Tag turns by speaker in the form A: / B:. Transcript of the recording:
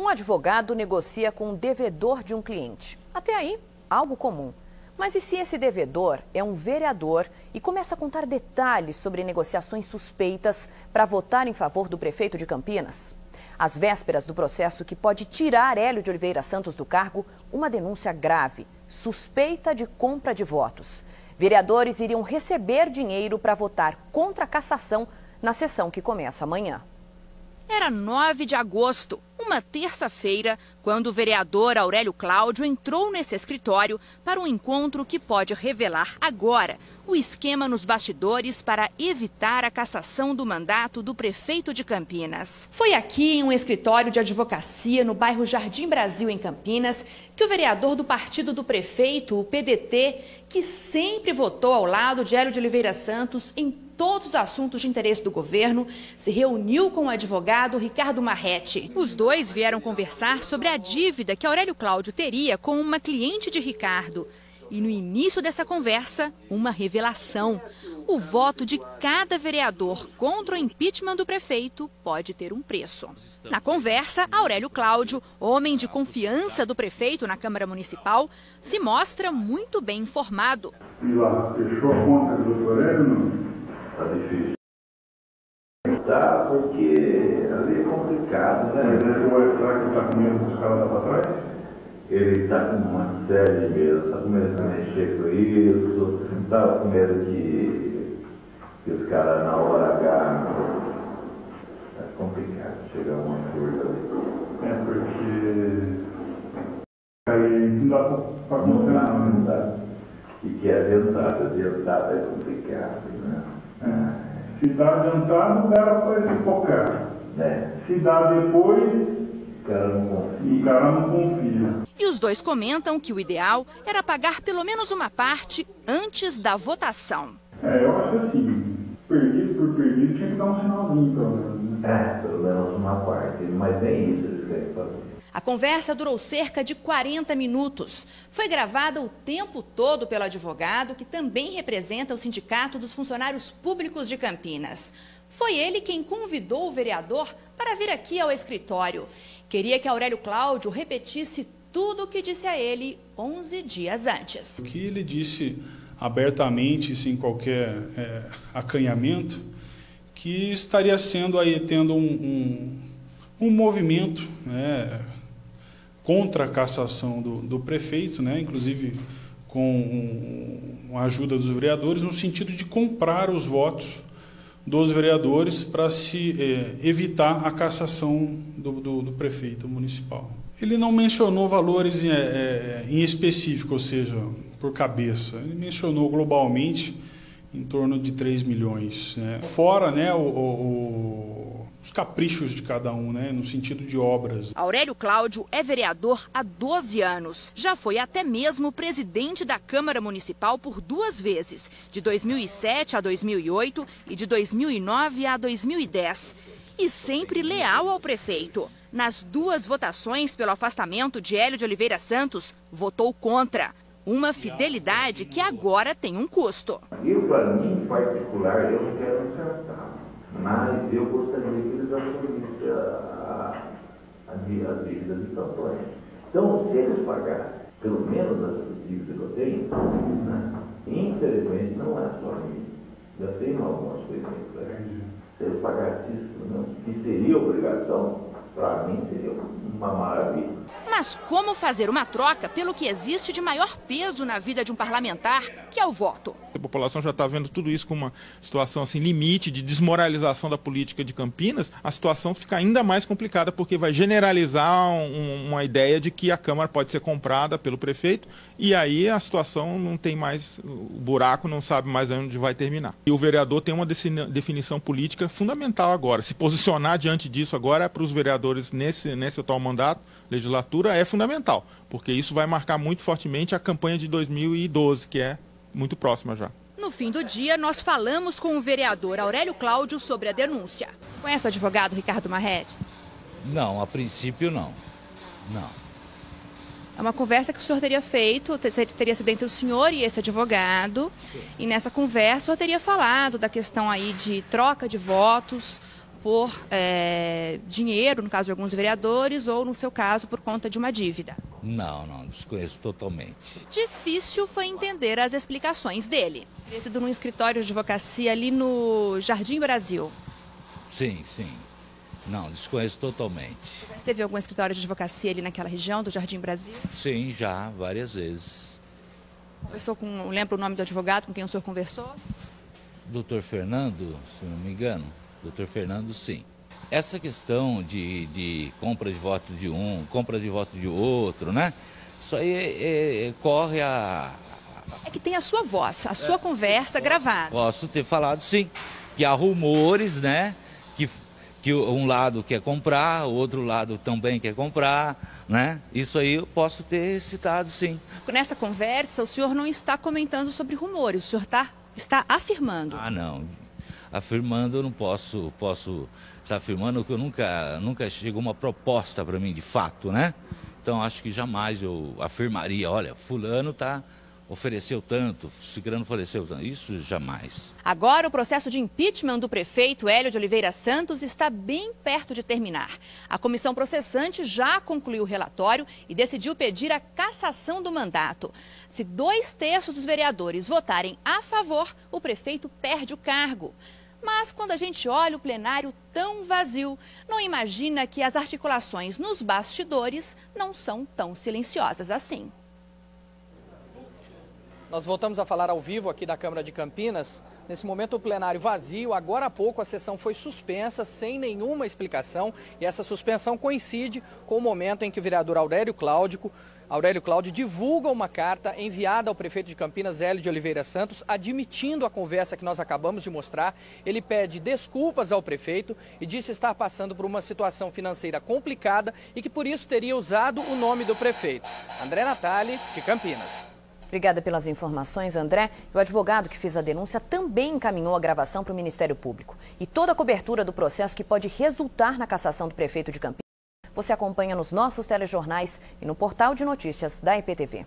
A: Um advogado negocia com o devedor de um cliente. Até aí, algo comum. Mas e se esse devedor é um vereador e começa a contar detalhes sobre negociações suspeitas para votar em favor do prefeito de Campinas? Às vésperas do processo que pode tirar Hélio de Oliveira Santos do cargo, uma denúncia grave, suspeita de compra de votos. Vereadores iriam receber dinheiro para votar contra a cassação na sessão que começa amanhã.
B: Era 9 de agosto, uma terça-feira, quando o vereador Aurélio Cláudio entrou nesse escritório para um encontro que pode revelar agora o esquema nos bastidores para evitar a cassação do mandato do prefeito de Campinas. Foi aqui, em um escritório de advocacia no bairro Jardim Brasil, em Campinas, que o vereador do partido do prefeito, o PDT, que sempre votou ao lado de Hélio de Oliveira Santos em todos os assuntos de interesse do governo, se reuniu com o advogado Ricardo Marretti. Os dois vieram conversar sobre a dívida que Aurélio Cláudio teria com uma cliente de Ricardo. E no início dessa conversa, uma revelação. O voto de cada vereador contra o impeachment do prefeito pode ter um preço. Na conversa, Aurélio Cláudio, homem de confiança do prefeito na Câmara Municipal, se mostra muito bem informado.
C: E lá, fechou a conta do doutor Hélio, não?
D: Tá difícil. Tá, porque ali é complicado, né?
C: Será que ele tá com medo dos caras lá para trás?
D: Ele está com uma série de medo, está com medo de mexer com isso, está com medo que os caras na hora H. É complicado chegar a uma coisa ali.
C: É porque aí não dá para confiar,
D: não dá. E que adiantado é complicado, né?
C: Se dá adiantado, o cara pode focar. Se dá depois,
D: o cara não confia.
B: E os dois comentam que o ideal era pagar pelo menos uma parte antes da votação.
C: Eu acho assim, perdido por perdido, tinha que dar um sinalzinho pelo menos, né?
D: Pelo menos uma parte, mas nem isso eles querem fazer.
B: A conversa durou cerca de 40 minutos. Foi gravada o tempo todo pelo advogado, que também representa o Sindicato dos Funcionários Públicos de Campinas. Foi ele quem convidou o vereador para vir aqui ao escritório. Queria que Aurélio Cláudio repetisse tudo o que disse a ele 11 dias antes.
E: O que ele disse abertamente, sem qualquer acanhamento, que estaria tendo um movimento, contra a cassação do prefeito, inclusive com a ajuda dos vereadores, no sentido de comprar os votos dos vereadores para se evitar a cassação do prefeito municipal. Ele não mencionou valores em específico, ou seja, por cabeça. Ele mencionou globalmente em torno de 3 milhões. Fora os caprichos de cada um, no sentido de obras.
B: Aurélio Cláudio é vereador há 12 anos. Já foi até mesmo presidente da Câmara Municipal por 2 vezes, de 2007 a 2008 e de 2009 a 2010. E sempre leal ao prefeito. Nas 2 votações pelo afastamento de Hélio de Oliveira Santos, votou contra. Uma fidelidade que agora tem um custo.
D: Eu, para mim, em particular, eu não quero acertar. Mas eu gostaria que eles assumissem as dívidas de campanha. Então, se eles pagarem, pelo menos as dívidas que eu tenho, infelizmente não é só a mim. Já tenho algumas coisas. Se eles pagassem isso, que seria obrigação, para mim seria uma maravilha.
B: Mas como fazer uma troca pelo que existe de maior peso na vida de um parlamentar, que é o voto?
F: A população já está vendo tudo isso como uma situação assim, limite de desmoralização da política de Campinas. A situação fica ainda mais complicada porque vai generalizar uma ideia de que a Câmara pode ser comprada pelo prefeito e aí a situação não tem mais, o buraco não sabe mais onde vai terminar. E o vereador tem uma definição política fundamental agora. Se posicionar diante disso agora para os vereadores nesse atual mandato, legislatura, é fundamental, porque isso vai marcar muito fortemente a campanha de 2012, que é muito próxima já.
B: No fim do dia, nós falamos com o vereador Aurélio Cláudio sobre a denúncia. Conhece o advogado Ricardo Marretti?
G: Não, a princípio não. Não.
B: É uma conversa que o senhor teria feito, teria sido entre o senhor e esse advogado. Sim. E nessa conversa o senhor teria falado da questão aí de troca de votos por dinheiro, no caso de alguns vereadores, ou no seu caso, por conta de uma dívida?
G: Não, desconheço totalmente.
B: Difícil foi entender as explicações dele. Teria sido num escritório de advocacia ali no Jardim Brasil.
G: Sim. Não, desconheço totalmente.
B: Já teve algum escritório de advocacia ali naquela região do Jardim Brasil?
G: Sim, já, várias vezes.
B: Conversou com, lembra o nome do advogado com quem o senhor conversou?
G: Doutor Fernando, se não me engano. Doutor Fernando, sim. Essa questão de compra de voto de um, compra de voto de outro, né? Isso aí corre a...
B: É que tem a sua voz, a sua conversa gravada.
G: Posso ter falado, sim, que há rumores, né? Que um lado quer comprar, o outro lado também quer comprar, né? Isso aí eu posso ter citado, sim. Nessa
B: conversa, o senhor não está comentando sobre rumores, o senhor está afirmando.
G: Ah, não. Afirmando eu não posso estar afirmando que eu nunca chegou uma proposta para mim de fato, né? Então acho que jamais eu afirmaria, olha, fulano ofereceu tanto, ciclano faleceu tanto, isso jamais.
B: Agora o processo de impeachment do prefeito Hélio de Oliveira Santos está bem perto de terminar. A comissão processante já concluiu o relatório e decidiu pedir a cassação do mandato. Se 2/3 dos vereadores votarem a favor, o prefeito perde o cargo. Mas quando a gente olha o plenário tão vazio, não imagina que as articulações nos bastidores não são tão silenciosas assim.
H: Nós voltamos a falar ao vivo aqui da Câmara de Campinas. Nesse momento o plenário vazio, agora há pouco a sessão foi suspensa sem nenhuma explicação e essa suspensão coincide com o momento em que o vereador Aurélio Cláudio divulga uma carta enviada ao prefeito de Campinas, Hélio de Oliveira Santos, admitindo a conversa que nós acabamos de mostrar. Ele pede desculpas ao prefeito e disse estar passando por uma situação financeira complicada e que por isso teria usado o nome do prefeito. André Natali, de Campinas.
A: Obrigada pelas informações, André. O advogado que fez a denúncia também encaminhou a gravação para o Ministério Público. E toda a cobertura do processo que pode resultar na cassação do prefeito de Campinas, você acompanha nos nossos telejornais e no portal de notícias da IPTV.